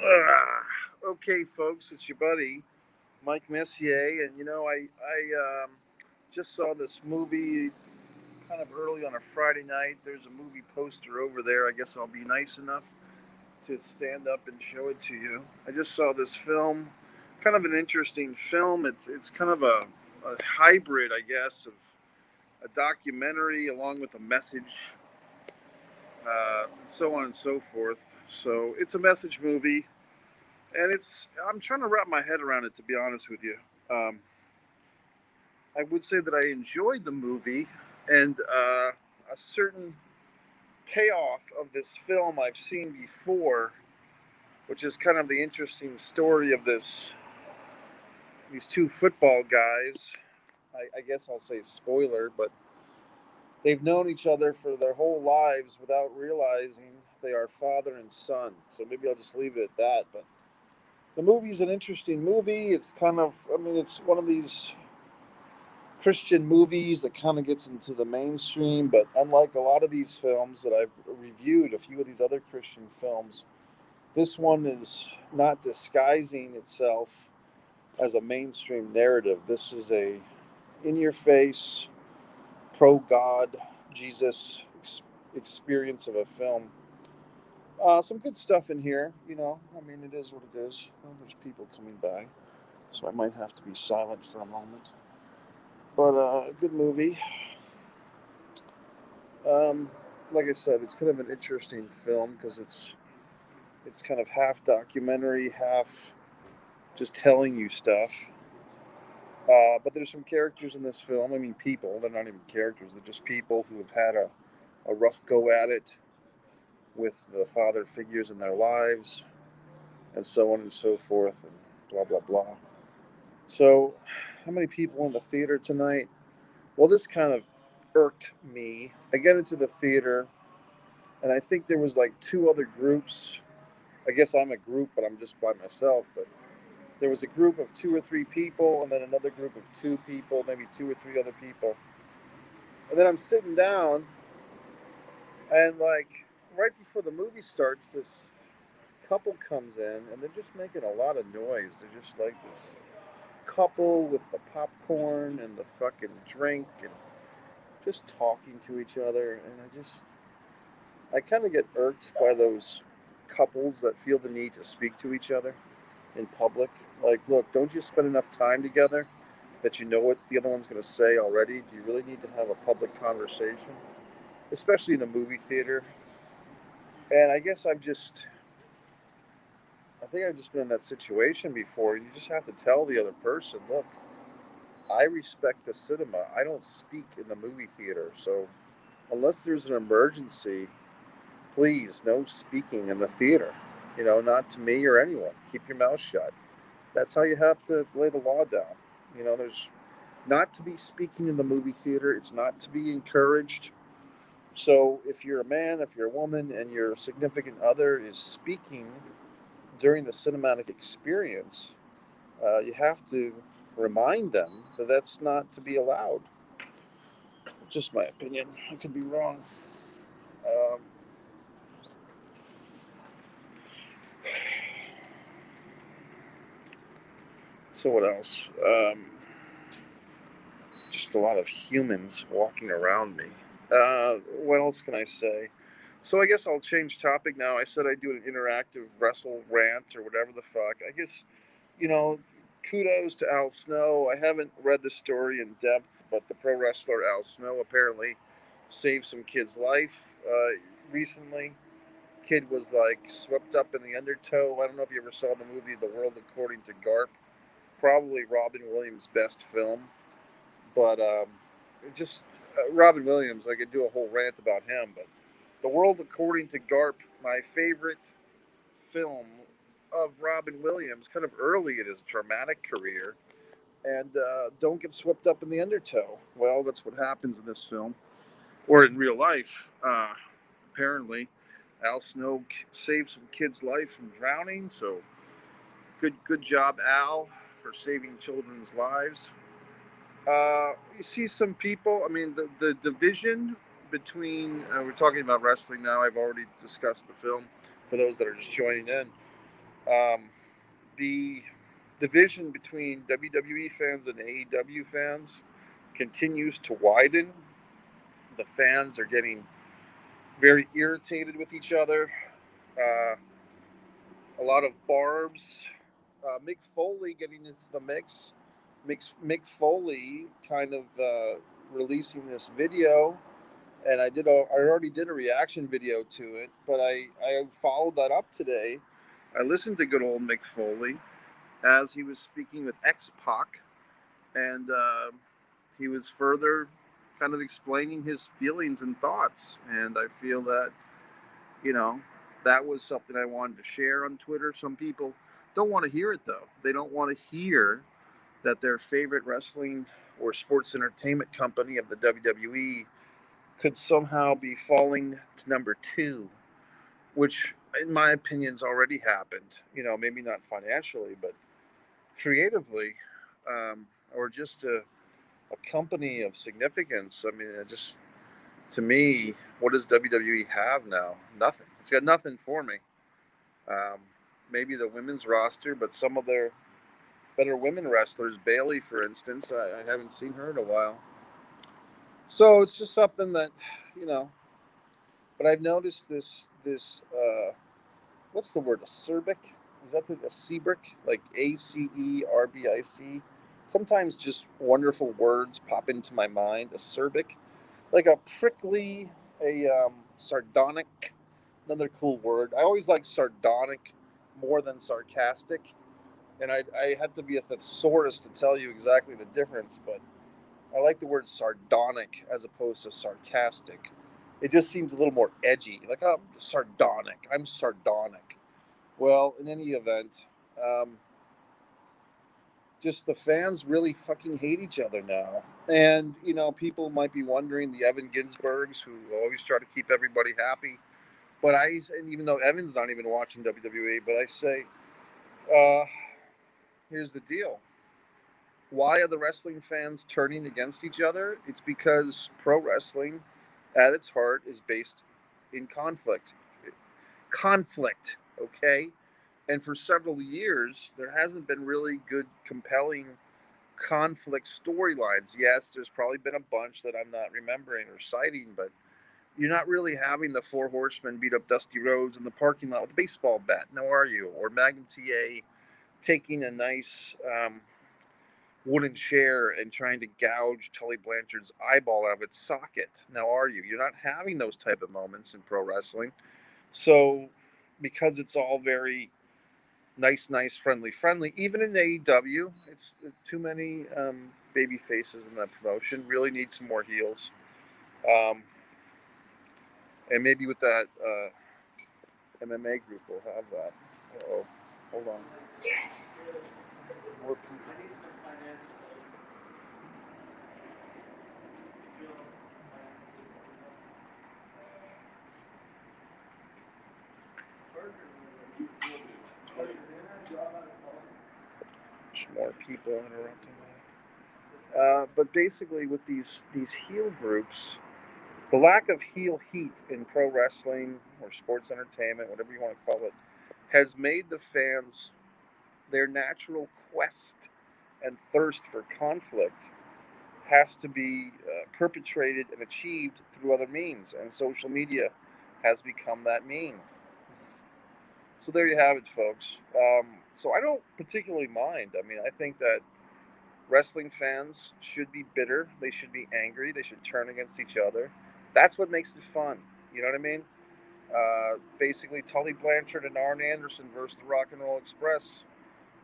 Okay, folks, it's your buddy Mike Messier, and I just saw this movie kind of early on a Friday night. There's a movie poster over there. I guess I'll be nice enough to stand up and show it to you. I just saw this film, kind of an interesting film. It's kind of a hybrid, I guess, of a documentary along with a message, and so on and so forth. So it's a message movie, and I'm trying to wrap my head around it, to be honest with you. um, I would say that I enjoyed the movie, and a certain payoff of this film I've seen before, which is kind of the interesting story of these two football guys. I guess I'll say spoiler, but they've known each other for their whole lives without realizing they are father and son. So maybe I'll just leave it at that. But the movie's an interesting movie. It's kind of, I mean, it's one of these Christian movies that kind of gets into the mainstream, but unlike a lot of these films that I've reviewed, a few of these other Christian films, this one is not disguising itself as a mainstream narrative. This is a in your face, pro God, Jesus experience of a film. Some good stuff in here, I mean, it is what it is. Well, there's people coming by, so I might have to be silent for a moment. But a good movie. Um, like I said, it's kind of an interesting film because it's kind of half documentary, half just telling you stuff. But there's some characters in this film. I mean, people. They're not even characters. They're just people who have had a rough go at it with the father figures in their lives, and so on and so forth, and blah blah blah. So, how many people in the theater tonight? Well, this kind of irked me. I get into the theater, and I think there was like two other groups. I guess I'm a group, but I'm just by myself. But there was a group of two or three people, and then another group of two people, maybe two or three other people. And then I'm sitting down, and like right before the movie starts, this couple comes in, and they're just making a lot of noise. They're just like this couple with the popcorn and the fucking drink, and just talking to each other. And I kind of get irked by those couples that feel the need to speak to each other in public. Like, look, don't you spend enough time together that you know what the other one's going to say already? Do you really need to have a public conversation, especially in a movie theater? And I guess I think I've just been in that situation before. You just have to tell the other person, look, I respect the cinema. I don't speak in the movie theater. So unless there's an emergency, please, no speaking in the theater. Not to me or anyone. Keep your mouth shut. That's how you have to lay the law down. There's not to be speaking in the movie theater. It's not to be encouraged. So if you're a man, if you're a woman, and your significant other is speaking during the cinematic experience, you have to remind them that that's not to be allowed. Just my opinion. I could be wrong. Um, so what else? Just a lot of humans walking around me. What else can I say? So I guess I'll change topic now. I said I'd do an interactive wrestle rant or whatever the fuck. I guess, you know, kudos to Al Snow. I haven't read the story in depth, but the pro wrestler Al Snow apparently saved some kid's life recently. Kid was like swept up in the undertow. I don't know if you ever saw the movie The World According to Garp. Probably Robin Williams' best film, but just Robin Williams. I could do a whole rant about him, but The World According to Garp, my favorite film of Robin Williams, kind of early in his dramatic career, and don't get swept up in the undertow. Well, that's what happens in this film, or in real life. Apparently, Al Snow saved some kid's life from drowning. So good job, Al, for saving children's lives. You see some people. I mean, the division we're talking about wrestling now. I've already discussed the film for those that are just joining in. The division between WWE fans and AEW fans continues to widen. The fans are getting very irritated with each other. Uh, a lot of barbs. Mick Foley getting into the mix. Mick Foley kind of releasing this video, and I already did a reaction video to it, but I followed that up today. I listened to good old Mick Foley as he was speaking with X Pac, and he was further kind of explaining his feelings and thoughts. And I feel that, you know, that was something I wanted to share on Twitter. Some people don't want to hear it, though. They don't want to hear that their favorite wrestling or sports entertainment company of the WWE could somehow be falling to number two, which, in my opinion, has already happened. You know, maybe not financially, but creatively, or just a company of significance. I mean, it just, to me, what does WWE have now? Nothing. It's got nothing for me. Um, Maybe the women's roster, but some of their better women wrestlers, Bailey, for instance, I haven't seen her in a while. So it's just something that, you know. But I've noticed this. What's the word? Acerbic? Is that the Acerbic? Like ACERBIC? Sometimes just wonderful words pop into my mind. Acerbic, like a prickly, a sardonic. Another cool word. I always like sardonic more than sarcastic, and I had to be a thesaurus to tell you exactly the difference. But I like the word sardonic as opposed to sarcastic. It just seems a little more edgy. Like, I'm sardonic. I'm sardonic. Well, in any event, um, just the fans really fucking hate each other now. And, you know, people might be wondering the Evan Ginsbergs who always try to keep everybody happy. But and even though Evan's not even watching WWE, but I say, uh, here's the deal. Why are the wrestling fans turning against each other? It's because pro wrestling, at its heart, is based in conflict. Conflict, okay? And for several years, there hasn't been really good, compelling conflict storylines. Yes, there's probably been a bunch that I'm not remembering or citing, but you're not really having the Four Horsemen beat up Dusty Rhodes in the parking lot with a baseball bat, now are you? Or Magnum TA taking a nice wooden chair and trying to gouge Tully Blanchard's eyeball out of its socket. Now, are you? You're not having those type of moments in pro wrestling. So, because it's all very nice, friendly, even in AEW, it's too many baby faces in that promotion. Really need some more heels. Um, and maybe with that MMA group, we'll have that. Oh, hold on. More people. More people interrupting me. But basically, with these heel groups, the lack of heel heat in pro wrestling or sports entertainment, whatever you want to call it, has made the fans their natural quest and thirst for conflict has to be perpetrated and achieved through other means, and social media has become that means. So there you have it, folks. So I don't particularly mind. I mean, I think that wrestling fans should be bitter. They should be angry. They should turn against each other. That's what makes it fun. You know what I mean? Basically, Tully Blanchard and Arn Anderson versus the Rock and Roll Express.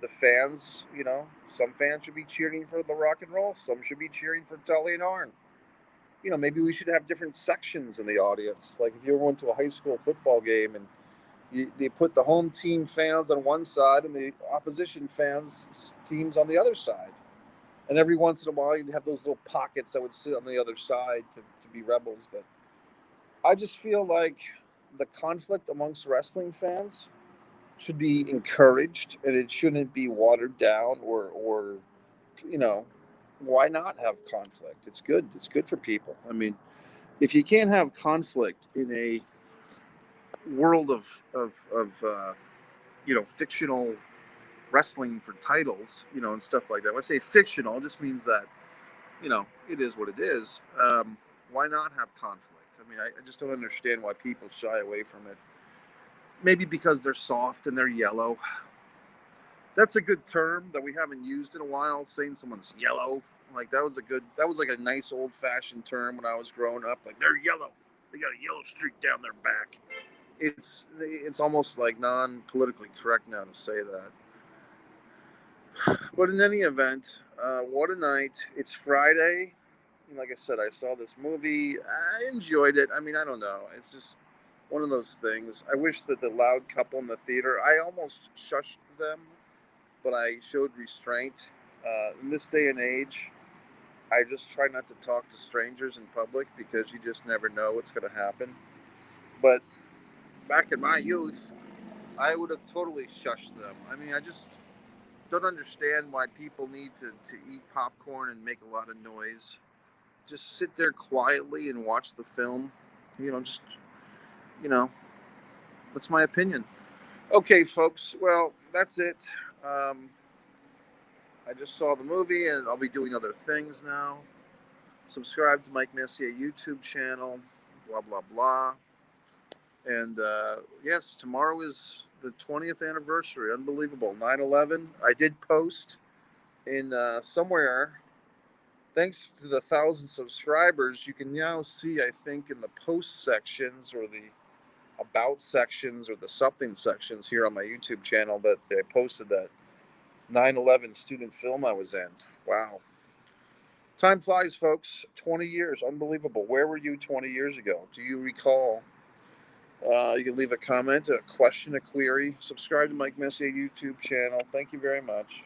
The fans, you know, some fans should be cheering for the Rock and Roll. Some should be cheering for Tully and Arn. You know, maybe we should have different sections in the audience. Like if you ever went to a high school football game and they put the home team fans on one side and the opposition fans teams on the other side. And every once in a while, you'd have those little pockets that would sit on the other side to be rebels. But I just feel like the conflict amongst wrestling fans should be encouraged, and it shouldn't be watered down or you know, why not have conflict? It's good. It's good for people. I mean, if you can't have conflict in a world of fictional wrestling for titles, and stuff like that. When I say fictional, it just means that, it is what it is. Why not have conflict? I mean, I just don't understand why people shy away from it. Maybe because they're soft and they're yellow. That's a good term that we haven't used in a while, saying someone's yellow. Like that was like a nice old fashioned term when I was growing up. Like they're yellow. They got a yellow streak down their back. It's almost like non-politically correct now to say that. But in any event, what a night. It's Friday. Like I said, I saw this movie. I enjoyed it. I mean, I don't know. It's just one of those things. I wish that the loud couple in the theater, I almost shushed them, but I showed restraint. In this day and age, I just try not to talk to strangers in public because you just never know what's going to happen. But back in my youth, I would have totally shushed them. I mean, I just don't understand why people need to eat popcorn and make a lot of noise. Just sit there quietly and watch the film. Just, you know, that's my opinion. Okay, folks. Well, that's it. I just saw the movie and I'll be doing other things now. Subscribe to Mike Messier YouTube channel, blah, blah, blah. And yes, tomorrow is the 20th anniversary. Unbelievable. 9/11. I did post in somewhere, thanks to the 1,000 subscribers, you can now see, I think, in the post sections or the about sections or the something sections here on my YouTube channel that they posted that 9/11 student film I was in. Wow. Time flies, folks. 20 years. Unbelievable. Where were you 20 years ago? Do you recall? You can leave a comment, a question, a query. Subscribe to Mike Messier YouTube channel. Thank you very much.